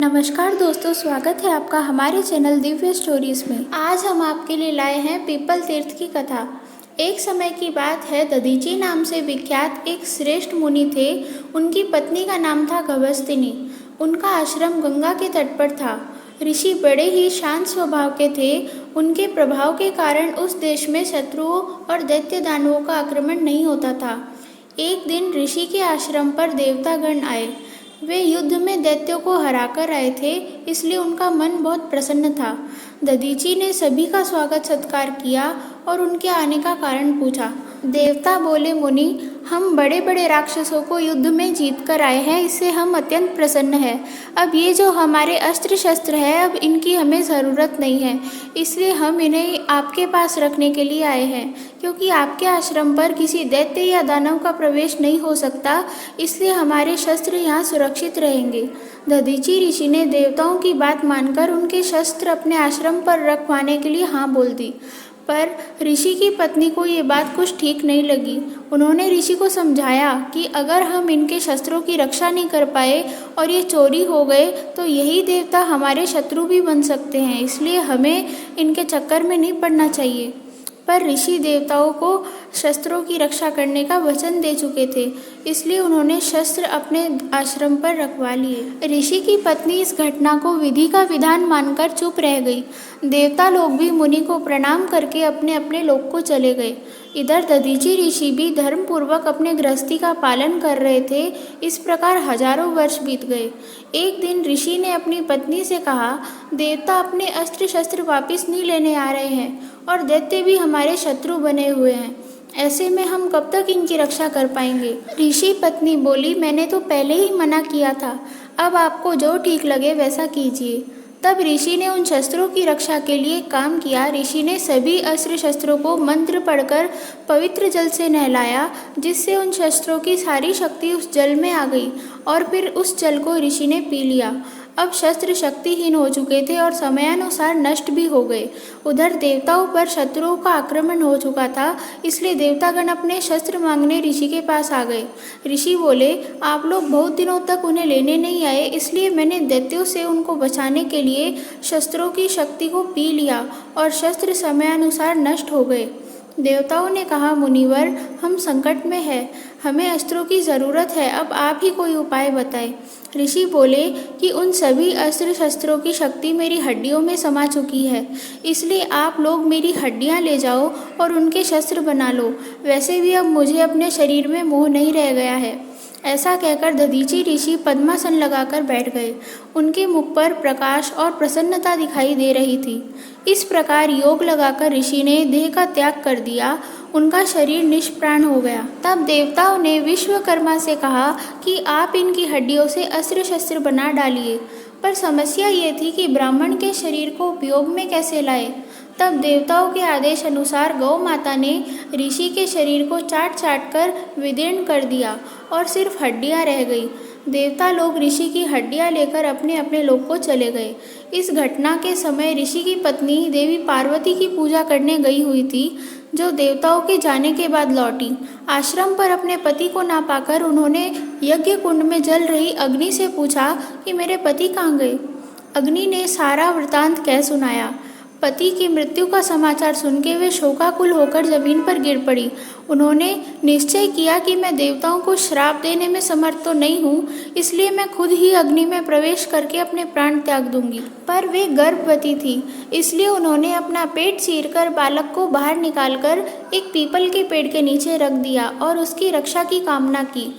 नमस्कार दोस्तों, स्वागत है आपका हमारे चैनल दिव्य स्टोरीज में। आज हम आपके लिए लाए हैं पीपल तीर्थ की कथा। एक समय की बात है, दधीची नाम से विख्यात एक श्रेष्ठ मुनि थे। उनकी पत्नी का नाम था गभस्तिनी। उनका आश्रम गंगा के तट पर था। ऋषि बड़े ही शांत स्वभाव के थे। उनके प्रभाव के कारण उस देश में शत्रुओं और दैत्य दानवों का आक्रमण नहीं होता था। एक दिन ऋषि के आश्रम पर देवतागण आए। वे युद्ध में दैत्यों को हराकर आए थे, इसलिए उनका मन बहुत प्रसन्न था। दधीची ने सभी का स्वागत सत्कार किया और उनके आने का कारण पूछा। देवता बोले, मुनि, हम बड़े बड़े राक्षसों को युद्ध में जीत कर आए हैं, इससे हम अत्यंत प्रसन्न हैं। अब ये जो हमारे अस्त्र शस्त्र है, अब इनकी हमें ज़रूरत नहीं है, इसलिए हम इन्हें आपके पास रखने के लिए आए हैं। क्योंकि आपके आश्रम पर किसी दैत्य या दानव का प्रवेश नहीं हो सकता, इसलिए हमारे शस्त्र यहाँ सुरक्षित रहेंगे। दधीची ऋषि ने देवताओं की बात मानकर उनके शस्त्र अपने आश्रम पर रखवाने के लिए हाँ बोल दी। पर ऋषि की पत्नी को ये बात कुछ ठीक नहीं लगी। उन्होंने ऋषि को समझाया कि अगर हम इनके शस्त्रों की रक्षा नहीं कर पाए और ये चोरी हो गए तो यही देवता हमारे शत्रु भी बन सकते हैं, इसलिए हमें इनके चक्कर में नहीं पड़ना चाहिए। पर ऋषि देवताओं को शस्त्रों की रक्षा करने का वचन दे चुके थे, इसलिए उन्होंने शस्त्र अपने आश्रम पर रखवा लिए। ऋषि की पत्नी इस घटना को विधि का विधान मानकर चुप रह गई। देवता लोग भी मुनि को प्रणाम करके अपने अपने लोक को चले गए। इधर दधीची ऋषि भी धर्मपूर्वक अपने गृहस्थी का पालन कर रहे थे। इस प्रकार हजारों वर्ष बीत गए। एक दिन ऋषि ने अपनी पत्नी से कहा, देवता अपने अस्त्र शस्त्र वापिस नहीं लेने आ रहे हैं और दैत्य भी हमारे शत्रु बने हुए हैं। ऐसे में हम कब तक इनकी रक्षा कर पाएंगे? ऋषि पत्नी बोली, मैंने तो पहले ही मना किया था, अब आपको जो ठीक लगे वैसा कीजिए। तब ऋषि ने उन शस्त्रों की रक्षा के लिए काम किया। ऋषि ने सभी अस्त्र शस्त्रों को मंत्र पढ़कर पवित्र जल से नहलाया, जिससे उन शस्त्रों की सारी शक्ति उस जल में आ गई और फिर उस जल को ऋषि ने पी लिया। अब शस्त्र शक्तिहीन हो चुके थे और समयानुसार नष्ट भी हो गए। उधर देवताओं पर शत्रुओं का आक्रमण हो चुका था, इसलिए देवतागण अपने शस्त्र मांगने ऋषि के पास आ गए। ऋषि बोले, आप लोग बहुत दिनों तक उन्हें लेने नहीं आए, इसलिए मैंने दैत्यों से उनको बचाने के लिए शस्त्रों की शक्ति को पी लिया और शस्त्र समयानुसार नष्ट हो गए। देवताओं ने कहा, मुनिवर, हम संकट में हैं, हमें अस्त्रों की ज़रूरत है, अब आप ही कोई उपाय बताएं। ऋषि बोले कि उन सभी अस्त्र शस्त्रों की शक्ति मेरी हड्डियों में समा चुकी है, इसलिए आप लोग मेरी हड्डियां ले जाओ और उनके शस्त्र बना लो। वैसे भी अब मुझे अपने शरीर में मोह नहीं रह गया है। ऐसा कहकर दधीची ऋषि पद्मासन लगाकर बैठ गए। उनके मुख पर प्रकाश और प्रसन्नता दिखाई दे रही थी। इस प्रकार योग लगाकर ऋषि ने देह का त्याग कर दिया। उनका शरीर निष्प्राण हो गया। तब देवताओं ने विश्वकर्मा से कहा कि आप इनकी हड्डियों से अस्त्र शस्त्र बना डालिए। पर समस्या ये थी कि ब्राह्मण के शरीर को उपयोग में कैसे लाए। तब देवताओं के आदेश अनुसार गौ माता ने ऋषि के शरीर को चाट चाट कर विदीर्ण कर दिया और सिर्फ हड्डियां रह गई। देवता लोग ऋषि की हड्डियां लेकर अपने अपने लोक को चले गए। इस घटना के समय ऋषि की पत्नी देवी पार्वती की पूजा करने गई हुई थी, जो देवताओं के जाने के बाद लौटी। आश्रम पर अपने पति को ना पाकर उन्होंने यज्ञ कुंड में जल रही अग्नि से पूछा कि मेरे पति कहाँ गए। अग्नि ने सारा वृतांत कह सुनाया। पति की मृत्यु का समाचार सुनकर वे शोकाकुल होकर जमीन पर गिर पड़ी। उन्होंने निश्चय किया कि मैं देवताओं को श्राप देने में समर्थ तो नहीं हूँ, इसलिए मैं खुद ही अग्नि में प्रवेश करके अपने प्राण त्याग दूंगी। पर वे गर्भवती थी, इसलिए उन्होंने अपना पेट चीरकर बालक को बाहर निकालकर एक पीपल के पेड़ के नीचे रख दिया और उसकी रक्षा की कामना की।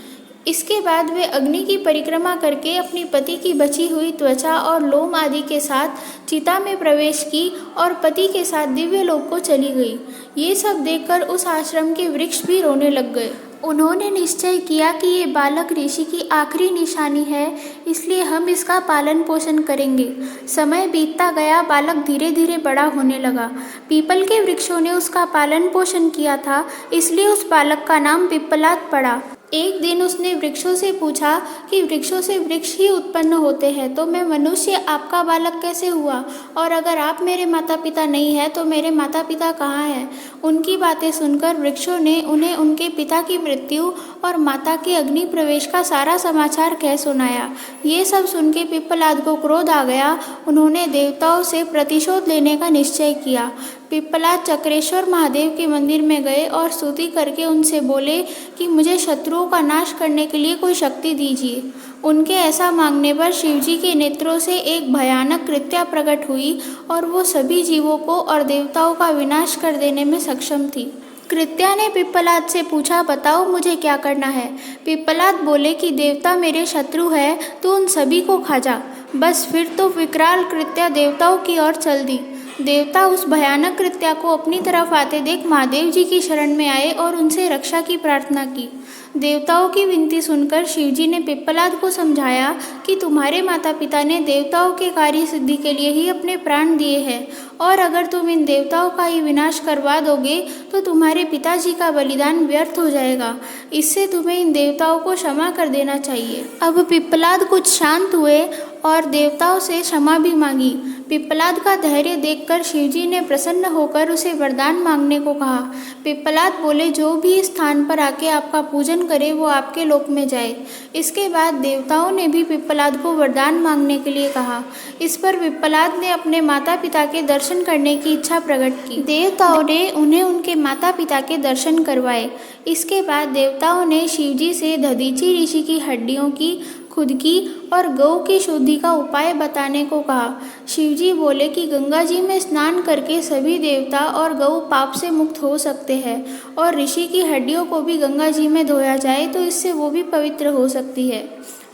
इसके बाद वे अग्नि की परिक्रमा करके अपनी पति की बची हुई त्वचा और लोम आदि के साथ चिता में प्रवेश की और पति के साथ दिव्य लोक को चली गई। ये सब देखकर उस आश्रम के वृक्ष भी रोने लग गए। उन्होंने निश्चय किया कि ये बालक ऋषि की आखिरी निशानी है, इसलिए हम इसका पालन पोषण करेंगे। समय बीतता गया, बालक धीरे धीरे बड़ा होने लगा। पीपल के वृक्षों ने उसका पालन पोषण किया था, इसलिए उस बालक का नाम पिप्पलाद पड़ा। एक दिन उसने वृक्षों से पूछा कि वृक्षों से वृक्ष ही उत्पन्न होते हैं, तो मैं मनुष्य आपका बालक कैसे हुआ? और अगर आप मेरे माता पिता नहीं हैं तो मेरे माता पिता कहाँ हैं? उनकी बातें सुनकर वृक्षों ने उन्हें उनके पिता की मृत्यु और माता के अग्नि प्रवेश का सारा समाचार कह सुनाया। ये सब सुन के पिप्पलाद को क्रोध आ गया। उन्होंने देवताओं से प्रतिशोध लेने का निश्चय किया। पिप्पलाद चक्रेश्वर महादेव के मंदिर में गए और स्तुति करके उनसे बोले कि मुझे शत्रुओं का नाश करने के लिए कोई शक्ति दीजिए। उनके ऐसा मांगने पर शिवजी के नेत्रों से एक भयानक कृत्या प्रकट हुई और वो सभी जीवों को और देवताओं का विनाश कर देने में सक्षम थी। कृत्या ने पिप्पलाद से पूछा, बताओ मुझे क्या करना है? पिप्पलाद बोले कि देवता मेरे शत्रु है, तो उन सभी को खा जा। बस फिर तो विकराल कृत्या देवताओं की ओर चल दी। देवता उस भयानक कृत्या को अपनी तरफ आते देख महादेव जी की शरण में आए और उनसे रक्षा की प्रार्थना की। देवताओं की विनती सुनकर शिवजी ने पिप्पलाद को समझाया कि तुम्हारे माता पिता ने देवताओं के कार्य सिद्धि के लिए ही अपने प्राण दिए हैं, और अगर तुम इन देवताओं का ही विनाश करवा दोगे तो तुम्हारे पिताजी का बलिदान व्यर्थ हो जाएगा। इससे तुम्हें इन देवताओं को क्षमा कर देना चाहिए। अब पिप्पलाद कुछ शांत हुए और देवताओं से क्षमा भी मांगी। पिप्पलाद का धैर्य देखकर शिवजी ने प्रसन्न होकर उसे वरदान मांगने को कहा। पिप्पलाद बोले, जो भी इस स्थान पर आके आपका पूजन करे वो आपके लोक में जाए। इसके बाद देवताओं ने भी पिप्पलाद को वरदान मांगने के लिए कहा। इस पर पिप्पलाद ने अपने माता पिता के दर्शन करने की इच्छा प्रकट की। देवताओं ने उन्हें उनके माता पिता के दर्शन करवाए। इसके बाद देवताओं ने शिवजी से दधीचि ऋषि की हड्डियों की, खुद की और गौ की शुद्धि का उपाय बताने को कहा। शिवजी बोले कि गंगा जी में स्नान करके सभी देवता और गौ पाप से मुक्त हो सकते हैं, और ऋषि की हड्डियों को भी गंगा जी में धोया जाए तो इससे वो भी पवित्र हो सकती है।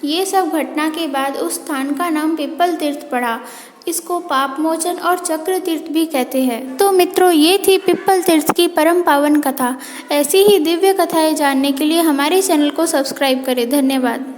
ये सब घटना के बाद उस स्थान का नाम पिप्पल तीर्थ पड़ा। इसको पाप मोचन और चक्र तीर्थ भी कहते हैं। तो मित्रों, ये थी पिप्पल तीर्थ की परम पावन कथा। ऐसी ही दिव्य कथाएं जानने के लिए हमारे चैनल को सब्सक्राइब करें। धन्यवाद।